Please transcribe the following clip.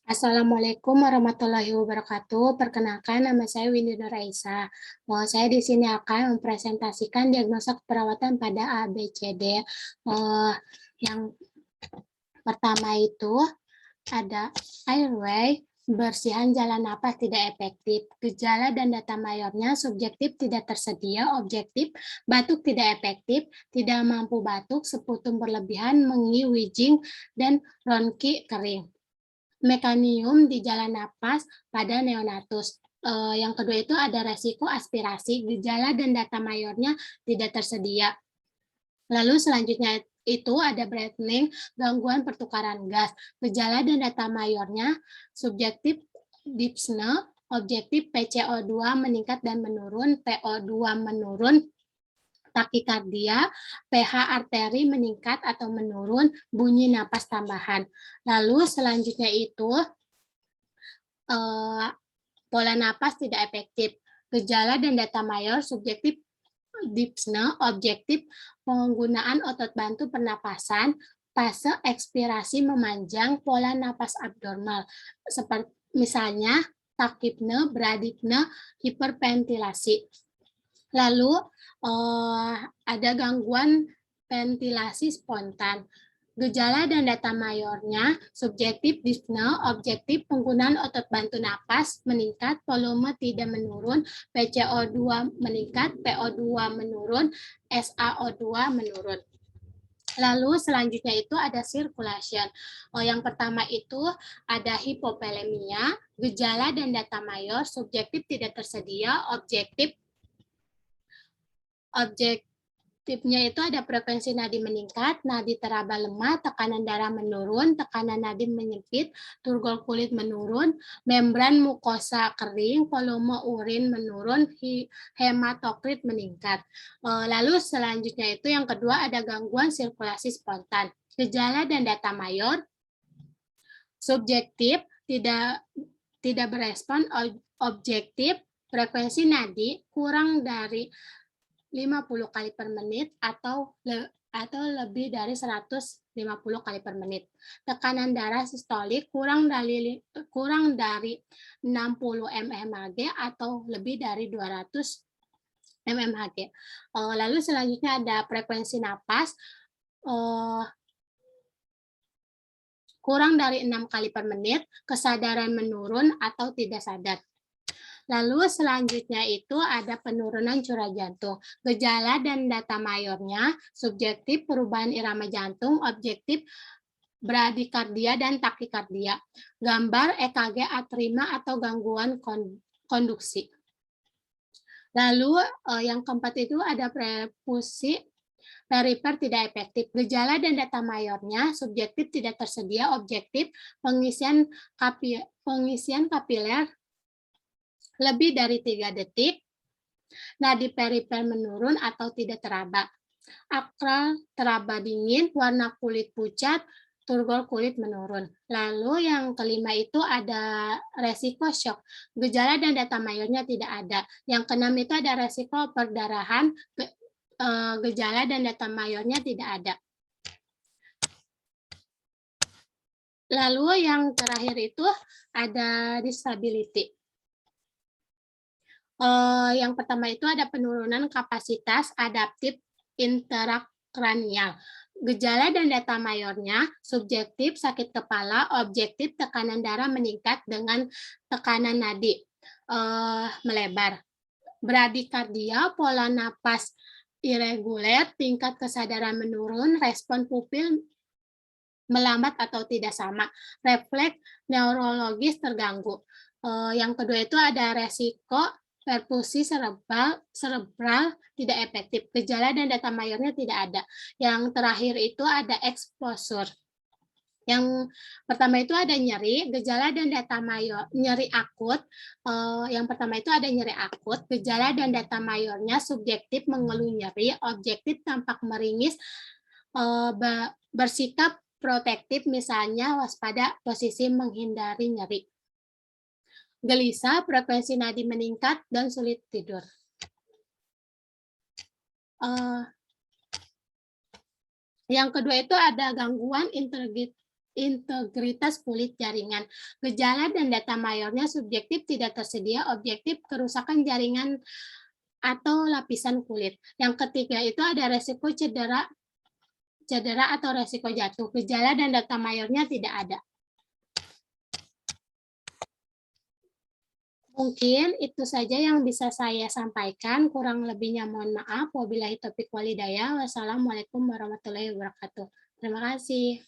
Assalamualaikum warahmatullahi wabarakatuh. Perkenalkan, nama saya Windy Nuraisa. Saya di sini akan mempresentasikan diagnosa keperawatan pada ABCD. Yang pertama itu ada airway, bersihan jalan napas tidak efektif. Gejala dan data mayornya subjektif tidak tersedia, objektif batuk tidak efektif, tidak mampu batuk, seputum berlebihan, mengi, wheezing, dan ronki kering. Mekanium di jalan napas pada neonatus. Yang kedua itu ada resiko aspirasi, gejala dan data mayornya tidak tersedia. Lalu selanjutnya itu ada breathing, gangguan pertukaran gas. Gejala dan data mayornya subjektif dyspnea, objektif PCO2 meningkat dan menurun, PO2 menurun, takikardia, pH arteri meningkat atau menurun, bunyi napas tambahan. Lalu selanjutnya itu pola napas tidak efektif. Gejala dan data mayor subjektif dyspnea, objektif penggunaan otot bantu pernapasan, fase ekspirasi memanjang, pola napas abnormal. Seperti misalnya takipne, bradipne, hiperventilasi. Lalu ada gangguan ventilasi spontan. Gejala dan data mayornya subjektif dyspnea, objektif penggunaan otot bantu napas meningkat, volume tidak menurun, PCO2 meningkat, PO2 menurun, SaO2 menurun. Lalu selanjutnya itu ada circulation. Yang pertama itu ada hipovolemia, gejala dan data mayor subjektif tidak tersedia, objektifnya itu ada frekuensi nadi meningkat, nadi teraba lemah, tekanan darah menurun, tekanan nadi menyempit, turgor kulit menurun, membran mukosa kering, volume urin menurun, hematokrit meningkat. Lalu selanjutnya itu yang kedua ada gangguan sirkulasi spontan. Gejala dan data mayor subjektif tidak berespon, objektif frekuensi nadi kurang dari 50 kali per menit atau lebih dari 150 kali per menit. Tekanan darah sistolik kurang dari 60 mmHg atau lebih dari 200 mmHg. Lalu selanjutnya ada frekuensi napas kurang dari 6 kali per menit, kesadaran menurun atau tidak sadar. Lalu selanjutnya itu ada penurunan curah jantung. Gejala dan data mayornya subjektif perubahan irama jantung, objektif bradikardia dan takikardia. Gambar EKG atrima atau gangguan konduksi. Lalu yang keempat itu ada perfusi perifer tidak efektif. Gejala dan data mayornya subjektif tidak tersedia, objektif pengisian kapiler lebih dari 3 detik, nadi perifer menurun atau tidak teraba, akral teraba dingin, warna kulit pucat, turgor kulit menurun. Lalu yang kelima itu ada resiko shock. Gejala dan data mayornya tidak ada. Yang keenam itu ada resiko perdarahan, gejala dan data mayornya tidak ada. Lalu yang terakhir itu ada disability. Yang pertama itu ada penurunan kapasitas adaptif intrakranial. Gejala dan data mayornya subjektif sakit kepala, objektif tekanan darah meningkat dengan tekanan nadi melebar. Bradikardia, pola napas irreguler, tingkat kesadaran menurun, respon pupil melambat atau tidak sama, refleks neurologis terganggu. Yang kedua itu ada resiko perfusi cerebral tidak efektif. Gejala dan data mayornya tidak ada. Yang terakhir itu ada exposure. Yang pertama itu ada nyeri, gejala dan data mayor, nyeri akut. Yang pertama itu ada nyeri akut, gejala dan data mayornya subjektif mengeluh nyeri, objektif tampak meringis, bersikap protektif misalnya waspada posisi menghindari nyeri. Gelisah, frekuensi nadi meningkat, dan sulit tidur. Yang kedua itu ada gangguan integritas kulit jaringan. Gejala dan data mayornya subjektif, tidak tersedia, objektif, kerusakan jaringan atau lapisan kulit. Yang ketiga itu ada resiko cedera atau resiko jatuh. Gejala dan data mayornya tidak ada. Mungkin itu saja yang bisa saya sampaikan, kurang lebihnya mohon maaf. Wabillahi taufiq walhidayah. Wassalamualaikum warahmatullahi wabarakatuh. Terima kasih.